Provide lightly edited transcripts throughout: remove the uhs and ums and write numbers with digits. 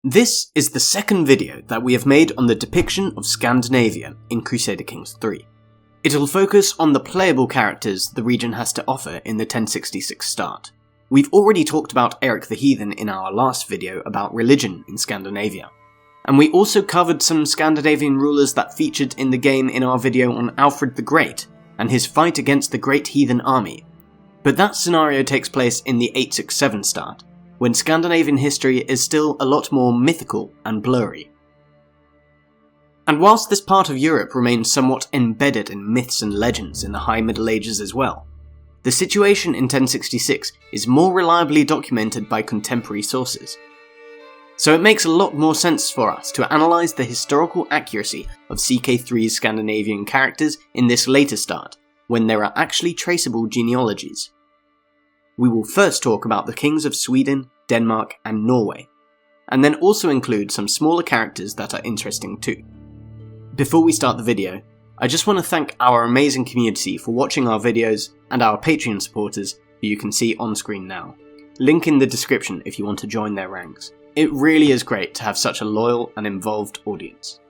This is the second video that we have made on the depiction of Scandinavia in Crusader Kings 3. It'll focus on the playable characters the region has to offer in the 1066 start. We've already talked about Eric the Heathen in our last video about religion in Scandinavia, and we also covered some Scandinavian rulers that featured in the game in our video on Alfred the Great and his fight against the Great Heathen Army. But that scenario takes place in the 867 start, when Scandinavian history is still a lot more mythical and blurry. And whilst this part of Europe remains somewhat embedded in myths and legends in the High Middle Ages as well, the situation in 1066 is more reliably documented by contemporary sources. So it makes a lot more sense for us to analyse the historical accuracy of CK3's Scandinavian characters in this later start, when there are actually traceable genealogies. We will first talk about the kings of Sweden, Denmark and Norway, and then also include some smaller characters that are interesting too. Before we start the video, I just want to thank our amazing community for watching our videos and our Patreon supporters who you can see on screen now. Link in the description if you want to join their ranks. It really is great to have such a loyal and involved audience.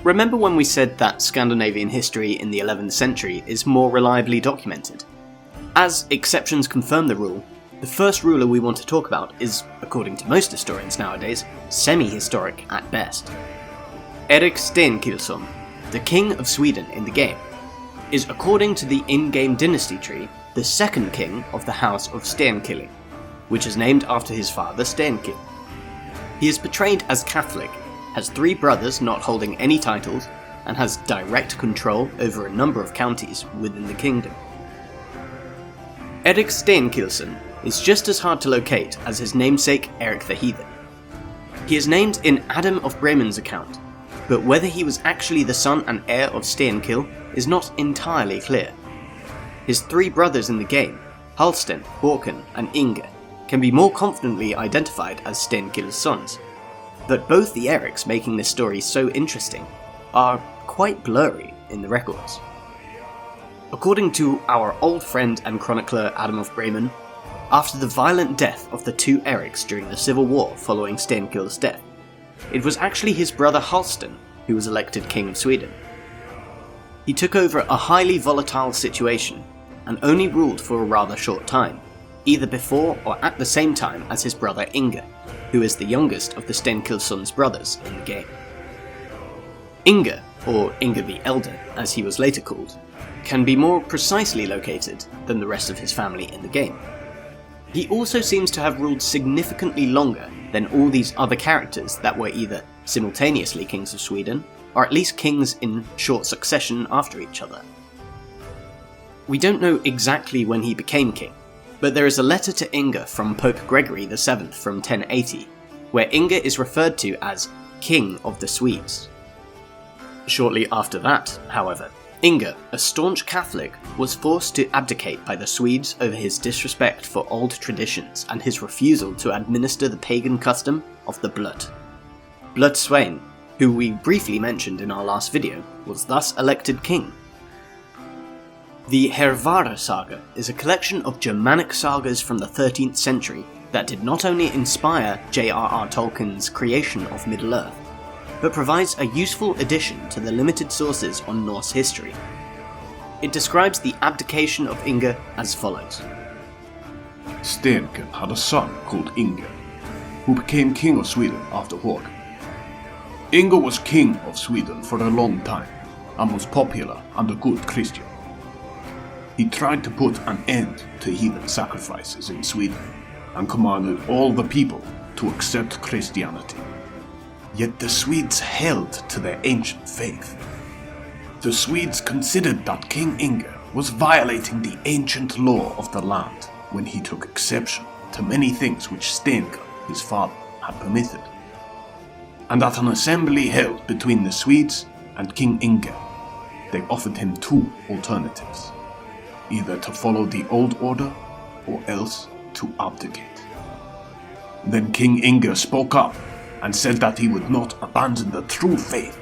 Remember when we said that Scandinavian history in the 11th century is more reliably documented? As exceptions confirm the rule, the first ruler we want to talk about is, according to most historians nowadays, semi-historic at best. Erik Stenkilsson, the king of Sweden in the game, is, according to the in-game dynasty tree, the second king of the house of Stenkilling, which is named after his father Stenkil. He is portrayed as Catholic, has 3 brothers not holding any titles, and has direct control over a number of counties within the kingdom. Erik Stenkilsson is just as hard to locate as his namesake Eric the Heathen. He is named in Adam of Bremen's account, but whether he was actually the son and heir of Stenkil is not entirely clear. His 3 brothers in the game, Halsten, Håkon and Inge, can be more confidently identified as Stenkil's sons, but both the Eriks making this story so interesting are quite blurry in the records. According to our old friend and chronicler Adam of Bremen, after the violent death of the 2 Eriks during the civil war following Stenkil's death, it was actually his brother Halsten who was elected king of Sweden. He took over a highly volatile situation and only ruled for a rather short time, either before or at the same time as his brother Inge, who is the youngest of the Stenkilsson's brothers in the game. Inge, or Inge the Elder as he was later called, can be more precisely located than the rest of his family in the game. He also seems to have ruled significantly longer than all these other characters that were either simultaneously kings of Sweden, or at least kings in short succession after each other. We don't know exactly when he became king, but there is a letter to Inge from Pope Gregory VII from 1080, where Inge is referred to as King of the Swedes. Shortly after that, however, Inge, a staunch Catholic, was forced to abdicate by the Swedes over his disrespect for old traditions and his refusal to administer the pagan custom of the blood. Blood Sweyn, who we briefly mentioned in our last video, was thus elected king. The Hervara saga is a collection of Germanic sagas from the 13th century that did not only inspire J.R.R. Tolkien's creation of Middle-earth, but provides a useful addition to the limited sources on Norse history. It describes the abdication of Inge as follows. Stenkil had a son called Inge, who became king of Sweden after Håkon. Inge was king of Sweden for a long time, and was popular and a good Christian. He tried to put an end to heathen sacrifices in Sweden, and commanded all the people to accept Christianity. Yet the Swedes held to their ancient faith. The Swedes considered that King Inge was violating the ancient law of the land when he took exception to many things which Stenkil, his father, had permitted. And at an assembly held between the Swedes and King Inge, they offered him 2 alternatives. Either to follow the old order, or else to abdicate. Then King Inge spoke up and said that he would not abandon the true faith,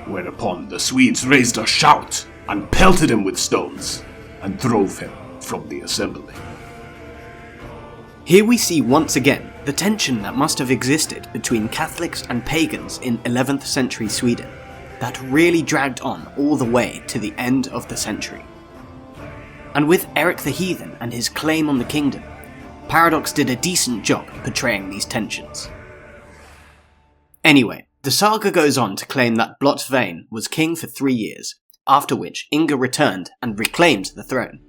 whereupon the Swedes raised a shout and pelted him with stones and drove him from the assembly. Here we see once again the tension that must have existed between Catholics and pagans in 11th century Sweden, that really dragged on all the way to the end of the century. And with Erik the Heathen and his claim on the kingdom, Paradox did a decent job portraying these tensions. Anyway, the saga goes on to claim that Blotsvein was king for 3 years, after which Inge returned and reclaimed the throne.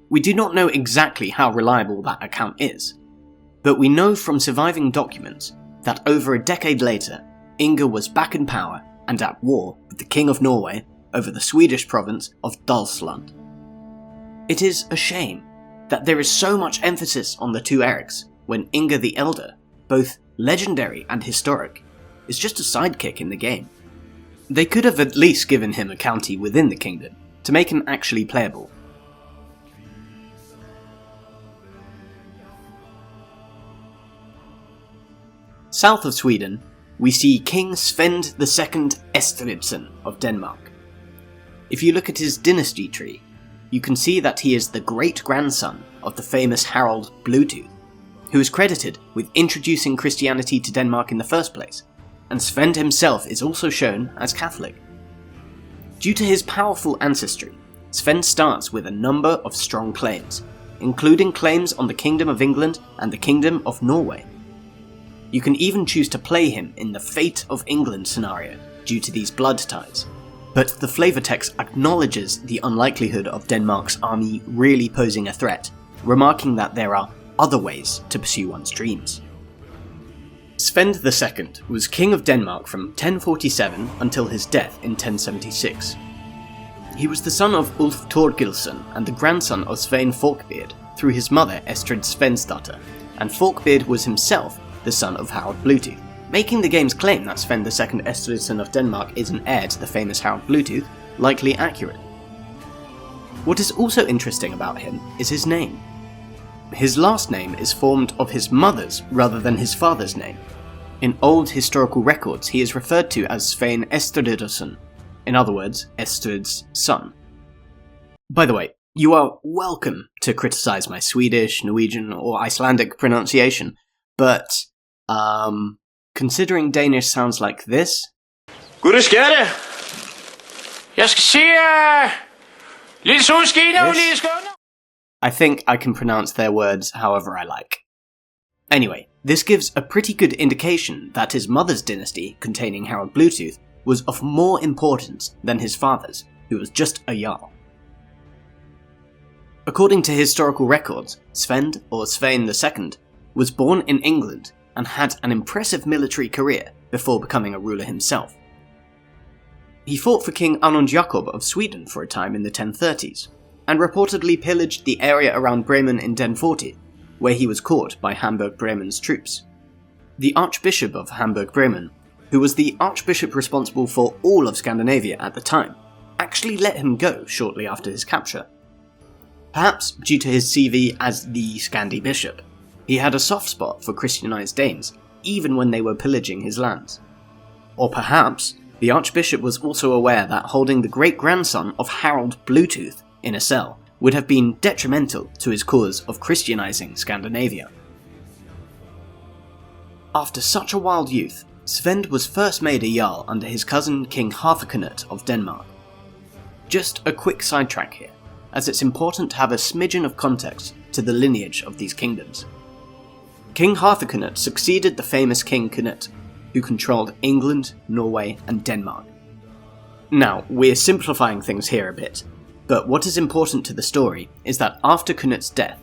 We do not know exactly how reliable that account is, but we know from surviving documents that over a decade later, Inge was back in power and at war with the King of Norway over the Swedish province of Dalsland. It is a shame that there is so much emphasis on the two Eriks when Inge the Elder, both legendary and historic, is just a sidekick in the game. They could have at least given him a county within the kingdom to make him actually playable. South of Sweden, we see King Svend II Estridsson of Denmark. If you look at his dynasty tree, you can see that he is the great-grandson of the famous Harald Bluetooth, who is credited with introducing Christianity to Denmark in the first place, and Svend himself is also shown as Catholic. Due to his powerful ancestry, Svend starts with a number of strong claims, including claims on the Kingdom of England and the Kingdom of Norway. You can even choose to play him in the Fate of England scenario due to these blood ties, but the flavor text acknowledges the unlikelihood of Denmark's army really posing a threat, remarking that there are other ways to pursue one's dreams. Svend II was king of Denmark from 1047 until his death in 1076. He was the son of Ulf Thorgilsson and the grandson of Svein Forkbeard through his mother Estrid Svensdatter, and Forkbeard was himself the son of Harald Bluetooth, making the game's claim that Svend II Estridsson of Denmark is an heir to the famous Harald Bluetooth likely accurate. What is also interesting about him is his name. His last name is formed of his mother's rather than his father's name. In old historical records he is referred to as Svein Estridsson, in other words, Estrid's son. By the way, you are welcome to criticise my Swedish, Norwegian or Icelandic pronunciation, but considering Danish sounds like this... Jeg skal se lidt solskin og lidt skønner. I think I can pronounce their words however I like. Anyway, this gives a pretty good indication that his mother's dynasty, containing Harald Bluetooth, was of more importance than his father's, who was just a jarl. According to historical records, Svend, or Svein II, was born in England and had an impressive military career before becoming a ruler himself. He fought for King Anund Jakob of Sweden for a time in the 1030s, and reportedly pillaged the area around Bremen in 1040, where he was caught by Hamburg-Bremen's troops. The Archbishop of Hamburg-Bremen, who was the archbishop responsible for all of Scandinavia at the time, actually let him go shortly after his capture. Perhaps due to his CV as the Scandi bishop, he had a soft spot for Christianized Danes, even when they were pillaging his lands. Or perhaps the archbishop was also aware that holding the great-grandson of Harald Bluetooth in a cell would have been detrimental to his cause of Christianizing Scandinavia. After such a wild youth, Svend was first made a jarl under his cousin King Harthacnut of Denmark. Just a quick sidetrack here, as it's important to have a smidgen of context to the lineage of these kingdoms. King Harthacnut succeeded the famous King Canute, who controlled England, Norway and Denmark. Now, we're simplifying things here a bit, but what is important to the story is that after Canute's death,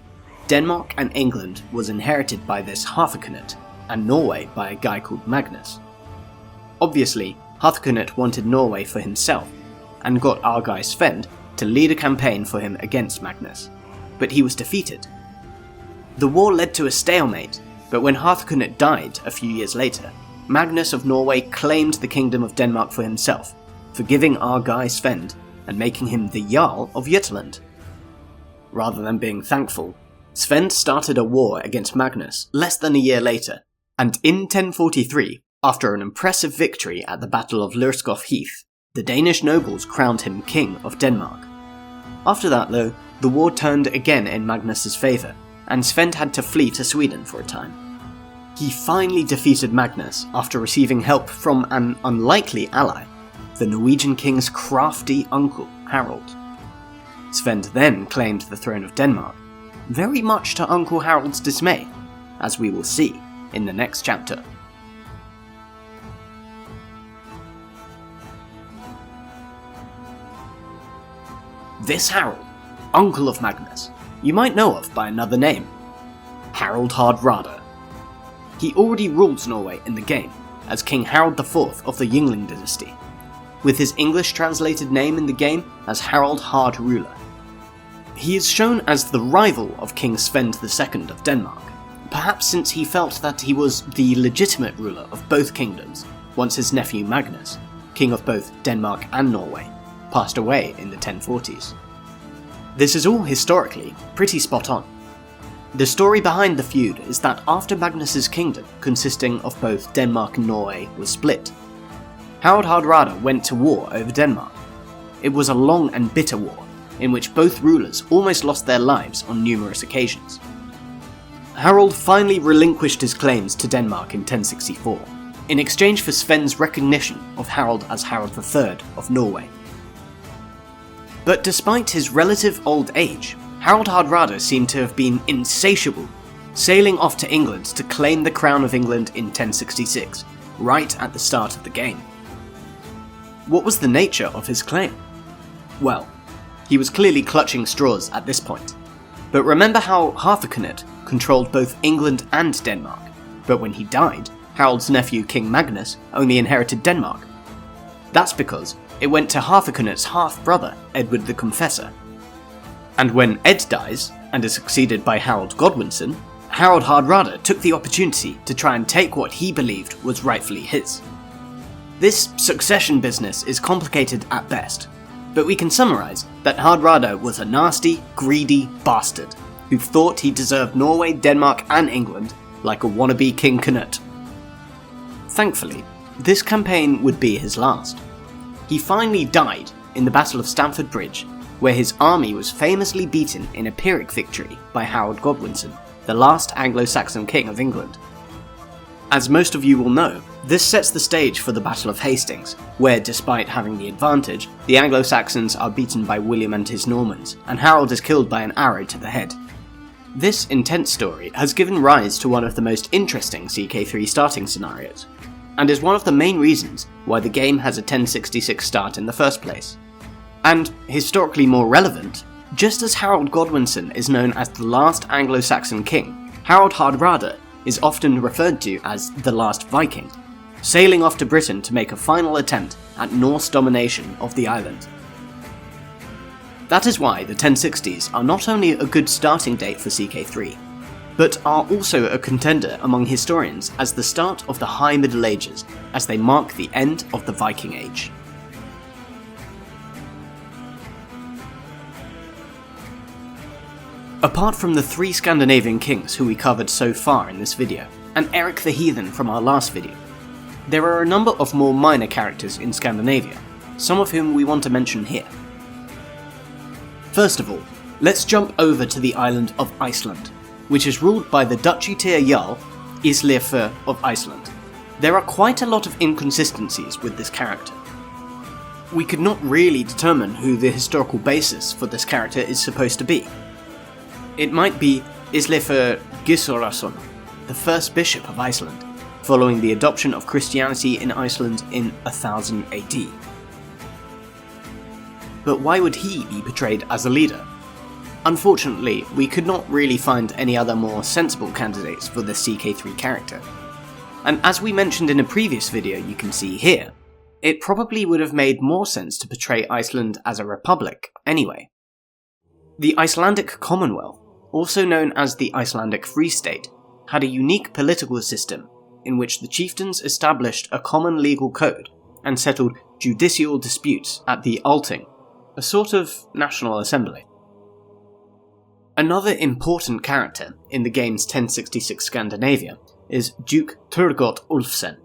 Denmark and England was inherited by this Harthacnut, and Norway by a guy called Magnus. Obviously, Harthacnut wanted Norway for himself, and got our guy Svend to lead a campaign for him against Magnus, but he was defeated. The war led to a stalemate, but when Harthacnut died a few years later, Magnus of Norway claimed the Kingdom of Denmark for himself, forgiving our guy Svend and making him the Jarl of Jutland. Rather than being thankful, Sven started a war against Magnus less than a year later, and in 1043, after an impressive victory at the Battle of Lurskov Heath, the Danish nobles crowned him King of Denmark. After that though, the war turned again in Magnus's favour, and Sven had to flee to Sweden for a time. He finally defeated Magnus after receiving help from an unlikely ally, the Norwegian king's crafty uncle, Harald. Sven then claimed the throne of Denmark, very much to Uncle Harald's dismay, as we will see in the next chapter. This Harald, uncle of Magnus, you might know of by another name, Harald Hardrada. He already rules Norway in the game as King Harald IV of the Yngling dynasty, with his English translated name in the game as Harald Hard Ruler. He is shown as the rival of King Svend II of Denmark, perhaps since he felt that he was the legitimate ruler of both kingdoms once his nephew Magnus, king of both Denmark and Norway, passed away in the 1040s. This is all historically pretty spot on. The story behind the feud is that after Magnus's kingdom, consisting of both Denmark and Norway, was split, Harald Hardrada went to war over Denmark. It was a long and bitter war, in which both rulers almost lost their lives on numerous occasions. Harald finally relinquished his claims to Denmark in 1064, in exchange for Sven's recognition of Harald as Harald III of Norway. But despite his relative old age, Harald Hardrada seemed to have been insatiable, sailing off to England to claim the crown of England in 1066, right at the start of the game. What was the nature of his claim? Well, he was clearly clutching straws at this point. But remember how Harthacnut controlled both England and Denmark, but when he died, Harald's nephew King Magnus only inherited Denmark. That's because it went to Harthacnut's half-brother, Edward the Confessor. And when Ed dies, and is succeeded by Harald Godwinson, Harald Hardrada took the opportunity to try and take what he believed was rightfully his. This succession business is complicated at best, but we can summarise that Hardrada was a nasty, greedy bastard who thought he deserved Norway, Denmark and England like a wannabe King Canute. Thankfully, this campaign would be his last. He finally died in the Battle of Stamford Bridge, where his army was famously beaten in a Pyrrhic victory by Harald Godwinson, the last Anglo-Saxon king of England. As most of you will know, this sets the stage for the Battle of Hastings, where despite having the advantage, the Anglo-Saxons are beaten by William and his Normans, and Harold is killed by an arrow to the head. This intense story has given rise to one of the most interesting CK3 starting scenarios, and is one of the main reasons why the game has a 1066 start in the first place. And, historically more relevant, just as Harald Godwinson is known as the last Anglo-Saxon king, Harald Hardrada is often referred to as the last Viking, sailing off to Britain to make a final attempt at Norse domination of the island. That is why the 1060s are not only a good starting date for CK3, but are also a contender among historians as the start of the High Middle Ages, as they mark the end of the Viking Age. Apart from the 3 Scandinavian kings who we covered so far in this video, and Erik the Heathen from our last video, there are a number of more minor characters in Scandinavia, some of whom we want to mention here. First of all, let's jump over to the island of Iceland, which is ruled by the Duchy tier Jarl, Islefur of Iceland. There are quite a lot of inconsistencies with this character. We could not really determine who the historical basis for this character is supposed to be. It might be Islefur Gizurarson, the first bishop of Iceland, following the adoption of Christianity in Iceland in 1000 AD. But why would he be portrayed as a leader? Unfortunately, we could not really find any other more sensible candidates for the CK3 character. And as we mentioned in a previous video you can see here, it probably would have made more sense to portray Iceland as a republic anyway. The Icelandic Commonwealth, also known as the Icelandic Free State, had a unique political system in which the chieftains established a common legal code and settled judicial disputes at the Althing, a sort of national assembly. Another important character in the game's 1066 Scandinavia is Duke Turgot Ulfsen,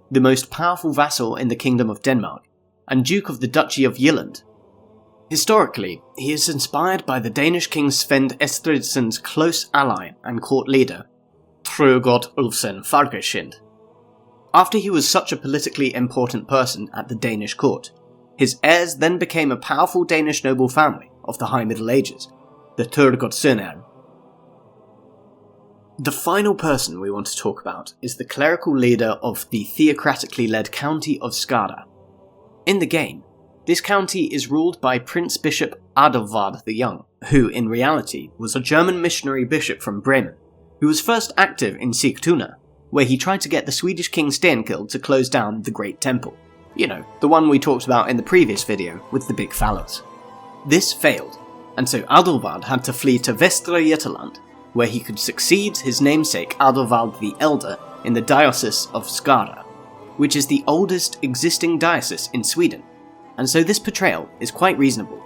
the most powerful vassal in the Kingdom of Denmark, and Duke of the Duchy of Jylland. Historically, he is inspired by the Danish king Sven Estrithson's close ally and court leader, Turgot Ulfsen Fargeskind. After he was such a politically important person at the Danish court, his heirs then became a powerful Danish noble family of the High Middle Ages, the Turgotsønner. The final person we want to talk about is the clerical leader of the theocratically led county of Skara. In the game, this county is ruled by Prince Bishop Adalvard the Young, who in reality was a German missionary bishop from Bremen, who was first active in Sigtuna, where he tried to get the Swedish king Stenkil to close down the Great Temple. You know, the one we talked about in the previous video with the big phallus. This failed, and so Adalvard had to flee to Västra Götaland, where he could succeed his namesake Adalvard the Elder in the Diocese of Skara, which is the oldest existing diocese in Sweden, and so this portrayal is quite reasonable.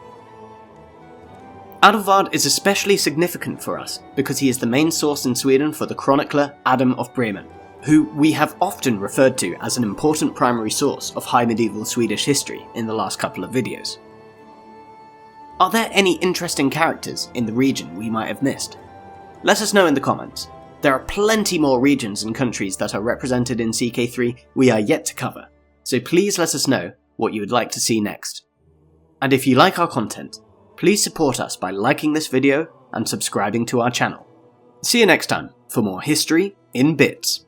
Adalvard is especially significant for us because he is the main source in Sweden for the chronicler Adam of Bremen, who we have often referred to as an important primary source of high medieval Swedish history in the last couple of videos. Are there any interesting characters in the region we might have missed? Let us know in the comments. There are plenty more regions and countries that are represented in CK3 we are yet to cover, so please let us know what you would like to see next. And if you like our content, please support us by liking this video and subscribing to our channel. See you next time for more history in bits.